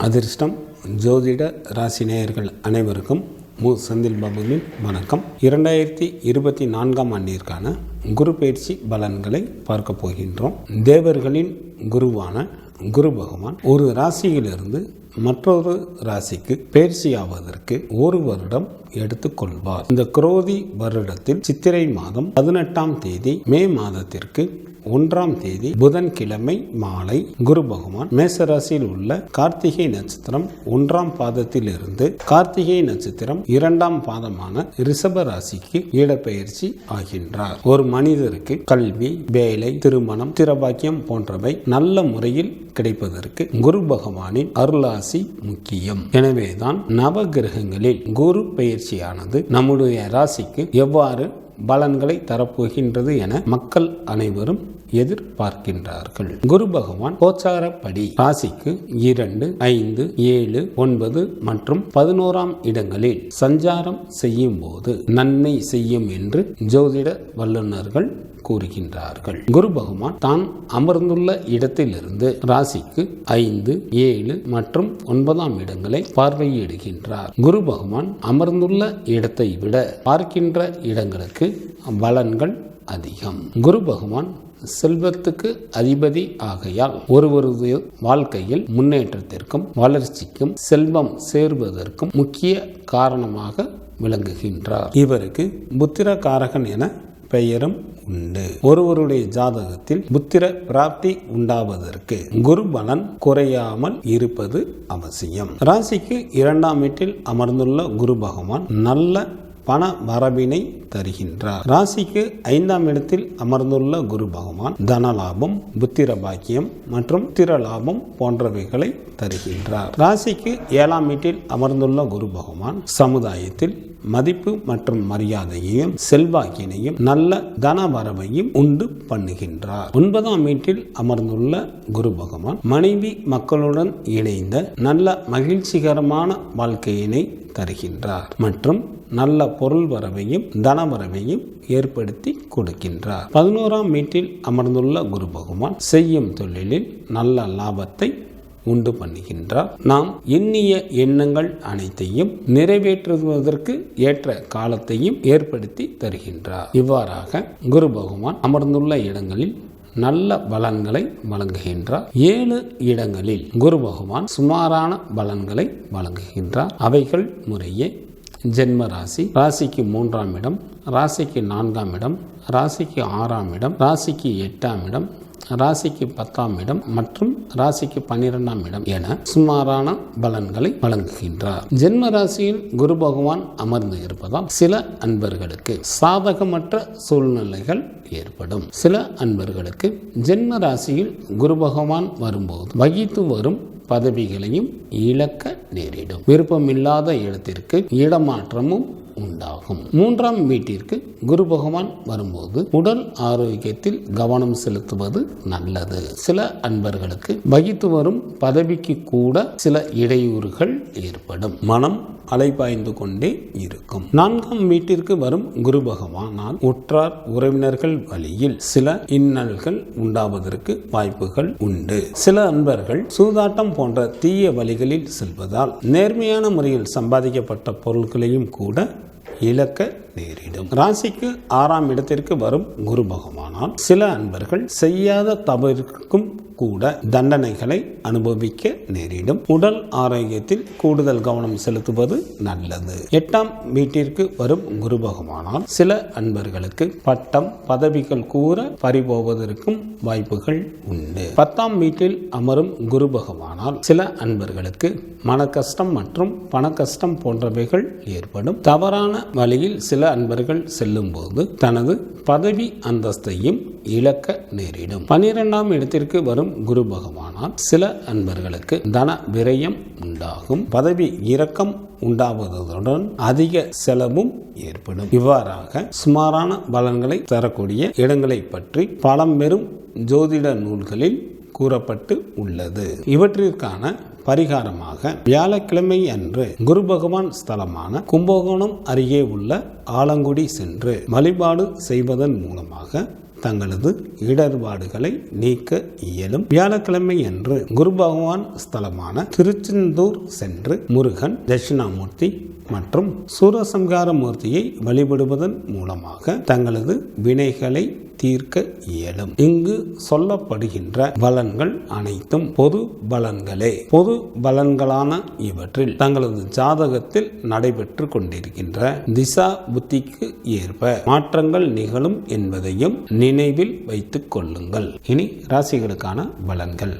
அதிர்ஷ்டம் ஜோதிட ராசி நேயர்கள் அனைவருக்கும் செந்தில் பாபுவின் வணக்கம். 2024ஆம் ஆண்டிற்கான குரு பயிற்சி பலன்களை பார்க்க போகின்றோம். தேவர்களின் குருவான குரு பகவான் ஒரு ராசியிலிருந்து மற்றொரு ராசிக்கு பயிற்சியாவதற்கு ஒரு வருடம் எடுத்துக்கொள்வார். இந்த குரோதி வருடத்தில் சித்திரை மாதம் 18ஆம் தேதி மே மாதத்திற்கு 1ஆம் தேதி புதன்கிழமை மாலை குரு பகவான் மேசராசியில் உள்ள கார்த்திகை நட்சத்திரம் 1ஆம் பாதத்தில் இருந்து கார்த்திகை நட்சத்திரம் 2ஆம் பாதமான ரிஷப ராசிக்கு இடப்பெயர்ச்சி ஆகின்றார். ஒரு மனிதருக்கு கல்வி, வேலை, திருமணம், திரபாக்கியம் போன்றவை நல்ல முறையில் கிடைப்பதற்கு குரு பகவானின் அருளாசி முக்கியம். எனவேதான் நவ கிரகங்களில் குரு பயிற்சியானது நம்முடைய ராசிக்கு எவ்வாறு பலன்களை தரப்போகின்றது என மக்கள் அனைவரும் எதிர்பார்க்கின்றார்கள். குரு பகவான் கோச்சாரப்படி ராசிக்கு 2, 5, 7, 9 மற்றும் 11ஆம் இடங்களில் சஞ்சாரம் செய்யும் போது நன்மை செய்யும் என்று ஜோதிட வல்லுநர்கள் கூறுகின்றார்கள். குரு பகவான் தான் அமர்ந்துள்ள இடத்திலிருந்து ராசிக்கு 5, 7 மற்றும் 9ஆம் இடங்களை பார்வையிடுகின்றார். குரு பகவான் அமர்ந்துள்ள இடத்தை விட பார்க்கின்ற இடங்களுக்கு பலன்கள் அதிகம். குரு பகவான் செல்வத்துக்கு அதிபதி ஆகையால் ஒருவரது வாழ்க்கையில் முன்னேற்றத்திற்கும் வளர்ச்சிக்கும் செல்வம் சேர்வதற்கும் முக்கிய காரணமாக விளங்குகின்றார். இவருக்கு புத்திரகாரகன் என பெயரும் உண்டு. ஒருவருடைய ஜாதகத்தில் புத்திர பிராப்தி உண்டாவதற்கு குரு பலன் குறையாமல் இருப்பது அவசியம். ராசிக்கு 2ஆம் வீட்டில் அமர்ந்துள்ள குரு பகவான் நல்ல பண வரவினை தருகின்றார். ராசிக்கு 5ஆம் இடத்தில் அமர்ந்துள்ள குரு பகவான் தனலாபம், புத்திர பாக்கியம் மற்றும் திரலாபம் போன்றவைகளை தருகின்றார். ராசிக்கு 7ஆம் வீட்டில் அமர்ந்துள்ள குரு பகவான் சமுதாயத்தில் மதிப்பு மற்றும் மரியாதையையும் செல்வாக்கினையும் நல்ல தன வரவையும் உண்டு பண்ணுகின்றார். 9ஆம் வீட்டில் அமர்ந்துள்ள குரு பகவான் மனைவி மக்களுடன் இணைந்த நல்ல மகிழ்ச்சிகரமான வாழ்க்கையினை தருகின்றார் மற்றும் நல்ல பொருள் வரவையும் தன வரவையும் ஏற்படுத்தி கொடுக்கின்றார். 11ஆம் வீட்டில் அமர்ந்துள்ள குரு பகவான் செய்யும் தொழிலில் நல்ல லாபத்தை உண்டு பண்ணுகின்றார். நாம் எண்ணிய எண்ணங்கள் அனைத்தையும் நிறைவேற்றுவதற்கு ஏற்ற காலத்தையும் ஏற்படுத்தி தருகின்றார். இவ்வாறாக குரு பகவான் அமர்ந்துள்ள இடங்களில் நல்ல பலன்களை வழங்குகின்றார். 7 இடங்களில் குரு பகவான் சுமாரான பலன்களை வழங்குகின்றார். அவைகள் முறையே ஜென்ம ராசி, ராசிக்கு 3ஆம் இடம், ராசிக்கு 4ஆம் இடம், ராசிக்கு 6ஆம் இடம், ராசிக்கு 8ஆம் இடம், ராசிக்கு 10ஆம் இடம் மற்றும் ராசிக்கு 12ஆம் இடம் என சுமாரான பலன்களை வழங்குகின்றார். ஜென்ம ராசியில் குரு பகவான் அமர்ந்து இருப்பதால் சில அன்பர்களுக்கு சாதகமற்ற சூழ்நிலைகள் ஏற்படும். சில அன்பர்களுக்கு ஜென்ம ராசியில் குரு பகவான் வரும்போது வகித்து வரும் பதவிகளையும் இழக்க நேரிடும். விருப்பமில்லாத இடத்திற்கு இடமாற்றமும் உண்டாகும். 3ஆம் வீட்டிற்கு குரு பகவான் வரும்போது உடல் ஆரோக்கியத்தில் கவனம் செலுத்துவது நல்லது. சில அன்பர்களுக்கு வகித்து வரும் பதவிக்கு கூட சில இடையூறுகள் ஏற்படும். மனம் அலைபாய்ந்து கொண்டே இருக்கும். 4ஆம் வீட்டிற்கு வரும் குரு பகவானால் உற்றார் உறவினர்கள் வழியில் சில இன்னல்கள் உண்டாவதற்கு வாய்ப்புகள் உண்டு. சில அன்பர்கள் சூதாட்டம் போன்ற தீய வழிகளில் செல்வதால் நேர்மையான முறையில் சம்பாதிக்கப்பட்ட பொருட்களையும் கூட இழக்க நேரிடும். ராசிக்கு 6ஆம் இடத்திற்கு வரும் குரு பகவானால் சில அன்பர்கள் செய்யாத தவறுக்கும் கூட தண்டனைகளை அனுபவிக்க நேரிடும். உடல் ஆரோக்கியத்தில் கூடுதல் கவனம் செலுத்துவது நல்லது. 8ஆம் வீட்டிற்கு வரும் குரு பகவானால் சில அன்பர்களுக்கு பட்டம், பதவிகள் கூற பறிபோவதற்கும் வாய்ப்புகள் உண்டு. 10ஆம் வீட்டில் அமரும் குரு பகவானால் சில அன்பர்களுக்கு மன கஷ்டம் மற்றும் பண கஷ்டம் போன்றவைகள் ஏற்படும். தவறான வழியில் சில அன்பர்கள் செல்லும் போது தனது பதவி அந்தஸ்தையும் இழக்க நேரிடும். 12ஆம் இடத்திற்கு வரும் குரு பகவானால் சில அன்பர்களுக்கு தன விரயம் உண்டாகும். பதவி இறக்கம் உண்டாவதுடன் அதிக செலவும் ஏற்படும். இவ்வாறாக சுமாரான பலன்களை தரக்கூடிய இடங்களை பற்றி பழம்பெரும் ஜோதிட நூல்களில் கூறப்பட்டு உள்ளது. இவற்றிற்கான பரிகாரமாக வியாழக்கிழமை அன்று குரு பகவான் ஸ்தலமான கும்பகோணம் அருகே உள்ள ஆலங்குடி சென்று வழிபாடு செய்வதன் மூலமாக தங்களது இடர்பாடுகளை நீக்க இயலும். வியாழக்கிழமை அன்று குரு பகவான் ஸ்தலமான திருச்செந்தூர் சென்று முருகன், தட்சிணாமூர்த்தி மற்றும் சூரசம்ஹார மூர்த்தியை வழிபடுவதன் மூலமாக தங்களது வினைகளை தீர்க்க இயலும். இங்கு சொல்லப்படுகின்ற பலன்கள் அனைத்தும் பொது பலன்களே. பொது பலன்களான இவற்றில் தங்களது ஜாதகத்தில் நடைபெற்று கொண்டிருக்கின்ற திசா புத்திக்கு ஏற்ப மாற்றங்கள் நிகழும் என்பதையும் நினைவில் வைத்துக் கொள்ளுங்கள். இனி ராசிகளுக்கான பலன்கள்.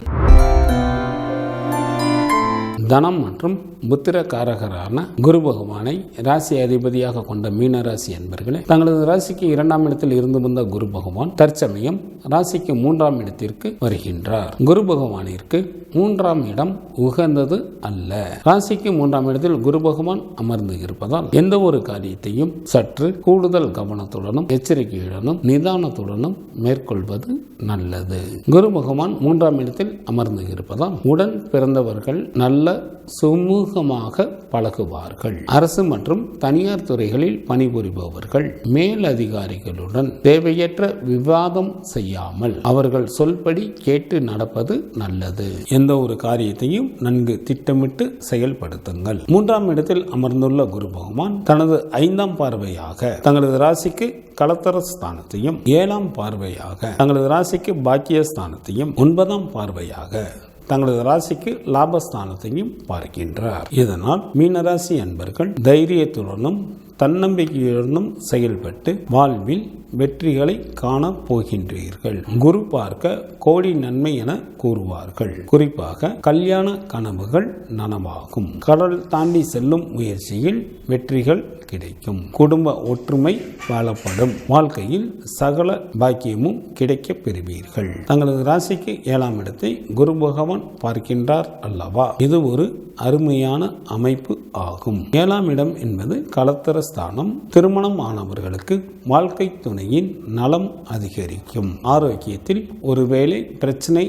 தனம் மற்றும் புத்திரகாரகரான குரு பகவானை ராசி அதிபதியாக கொண்ட மீன ராசி என்பர்களே, தங்களது ராசிக்கு 2ஆம் இடத்தில் இருந்து வந்த குரு பகவான் தற்சமயம் ராசிக்கு 3ஆம் இடத்திற்கு வருகின்றார். குரு பகவானிற்கு 3ஆம் இடம் உகந்தது அல்ல. ராசிக்கு 3ஆம் இடத்தில் குரு பகவான் அமர்ந்து இருப்பதால் எந்த ஒரு காரியத்தையும் சற்று கூடுதல் கவனத்துடனும் எச்சரிக்கையுடனும் நிதானத்துடனும் மேற்கொள்வது நல்லது. குரு பகவான் 3ஆம் இடத்தில் அமர்ந்து இருப்பதால் உடன் பிறந்தவர்கள் நல்ல சுமூகமாக பழகுவார்கள். அரசு மற்றும் தனியார் துறைகளில் பணிபுரிபவர்கள் மேலதிகாரிகளுடன் தேவையற்ற விவாதம் செய்யாமல் அவர்கள் சொல்படி கேட்டு நடப்பது நல்லது. எந்த ஒரு காரியத்தையும் நன்கு திட்டமிட்டு செயல்படுத்துங்கள். 3ஆம் இடத்தில் அமர்ந்துள்ள குரு பகவான் தனது 5ஆம் பார்வையாக தங்களது ராசிக்கு களத்திர ஸ்தானத்தையும் 7ஆம் பார்வையாக தங்களது ராசிக்கு பாக்கிய ஸ்தானத்தையும் 9ஆம் பார்வையாக தங்களது ராசிக்கு லாபஸ்தானத்தையும் பார்க்கின்றார். இதனால் மீனராசி அன்பர்கள் தைரியத்துடனும் தன்னம்பிக்கையுடனும் செயல்பட்டு வாழ்வில் வெற்றிகளை காண போகின்றீர்கள். குரு பார்க்க கோடி நன்மை என கூறுவார்கள். குறிப்பாக கல்யாண கனவுகள் நனவாகும். கடல் தாண்டி செல்லும் முயற்சியில் வெற்றிகள் கிடைக்கும். குடும்ப ஒற்றுமை வாழப்படும். வாழ்க்கையில் சகல பாக்கியமும் கிடைக்க பெறுவீர்கள். தங்களது ராசிக்கு 7ஆம் இடத்தை குரு பகவான் பார்க்கின்றார் அல்லவா? இது ஒரு அருமையான அமைப்பு ஆகும். 7ஆம் இடம் என்பது களத்திர ஸ்தானம். திருமணம் ஆனவர்களுக்கு வாழ்க்கை துணையின் நலம் அதிகரிக்கும். ஆரோக்கியத்தில் ஒருவேளை பிரச்சனை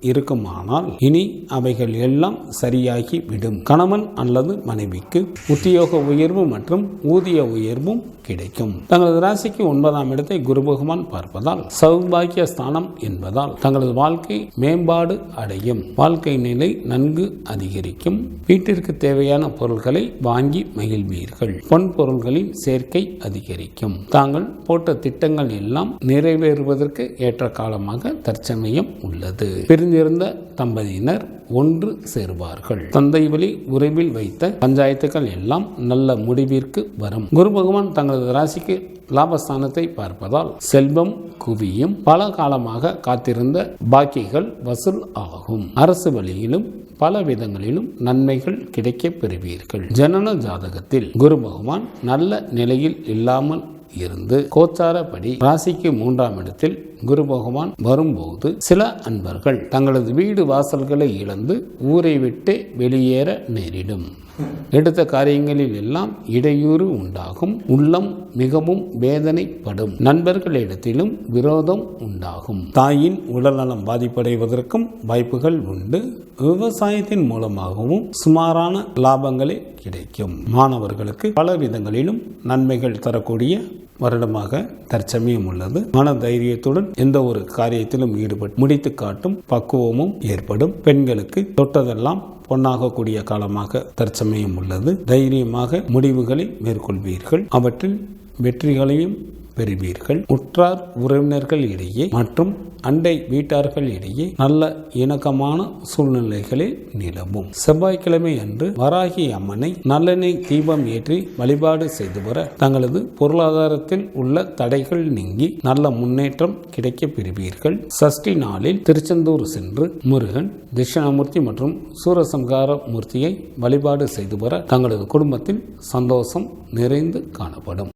இருக்குமானால் இனி அவைகள் எல்லாம் சரியாகி விடும். கணவன் அல்லது மனைவிக்கு உத்தியோக உயர்வு மற்றும் ஊதிய உயர்வும் கிடைக்கும். தங்களது ராசிக்கு 9ஆம் இடத்தை குரு பகவான் பார்ப்பதால் சௌபாகிய ஸ்தானம் என்பதால் தங்களது வாழ்க்கை மேம்பாடு அடையும். வாழ்க்கை நிலை நன்கு அதிகரிக்கும். வீட்டிற்கு தேவையான பொருட்களை வாங்கி மகிழ்வீர்கள். பொன் பொருள்களின் சேர்க்கை அதிகரிக்கும். தாங்கள் போட்ட திட்டங்கள் எல்லாம் நிறைவேறுவதற்கு ஏற்ற காலமாக தற்சமயம் உள்ளது. பிரிந்திருந்த தம்பதியினர் ஒன்று சேருவார்கள். தந்தை வழி உறவில் வைத்த பஞ்சாயத்துக்கள் எல்லாம் நல்ல முடிவிற்கு வரும். குரு பகவான் தங்களது ராசிக்கு லாபஸ்தானத்தை பார்ப்பதால் செல்வம் குவியும். பல காலமாக காத்திருந்த பாக்கிகள் வசூல் ஆகும். அரசு வழியிலும் பல விதங்களிலும் நன்மைகள் கிடைக்க பெறுவீர்கள். ஜனன ஜாதகத்தில் குரு பகவான் நல்ல நிலையில் இல்லாமல் இருந்து கோச்சாரப்படி ராசிக்கு 3ஆம் இடத்தில் குரு பகவான் வரும்போது சில அன்பர்கள் தங்களது வீடு வாசல்களை இழந்து ஊரை விட்டு வெளியேற நேரிடும். எடுத்த காரியங்களில் எல்லாம் இடையூறு உண்டாகும். உள்ளம் மிகவும் வேதனைப்படும். நண்பர்களிடத்திலும் விரோதம் உண்டாகும். தாயின் உடல்நலம் பாதிப்படைவதற்கும் வாய்ப்புகள் உண்டு. விவசாயத்தின் மூலமாகவும் சுமாரான லாபங்களே கிடைக்கும். மாணவர்களுக்கு பல விதங்களிலும் நன்மைகள் தரக்கூடிய வருடமாக தற்சமயம் உள்ளது. மன தைரியத்துடன் எந்த ஒரு காரியத்திலும் ஈடுபட்டு முடித்து காட்டும் பக்குவமும் ஏற்படும். பெண்களுக்கு தொட்டதெல்லாம் பொன்னாகக்கூடிய காலமாக தற்சமயம் உள்ளது. தைரியமாக முடிவுகளை மேற்கொள்வீர்கள். அவற்றில் வெற்றிகளையும் பெறுவீர்கள். உற்றார் உறவினர்கள் இடையே மற்றும் அண்டை வீட்டார்கள் இடையே நல்ல இணக்கமான சூழ்நிலைகளே நிலவும். செவ்வாய்க்கிழமை அன்று வராகி அம்மனை நல்லெண்ணெய் தீபம் ஏற்றி வழிபாடு செய்து வர தங்களது பொருளாதாரத்தில் உள்ள தடைகள் நீங்கி நல்ல முன்னேற்றம் கிடைக்க பெறுவீர்கள். சஷ்டி நாளில் திருச்செந்தூர் சென்று முருகன், தட்சிணாமூர்த்தி மற்றும் சூரசம்ஹார மூர்த்தியை வழிபாடு செய்து வர தங்களது குடும்பத்தில் சந்தோஷம் நிறைந்து காணப்படும்.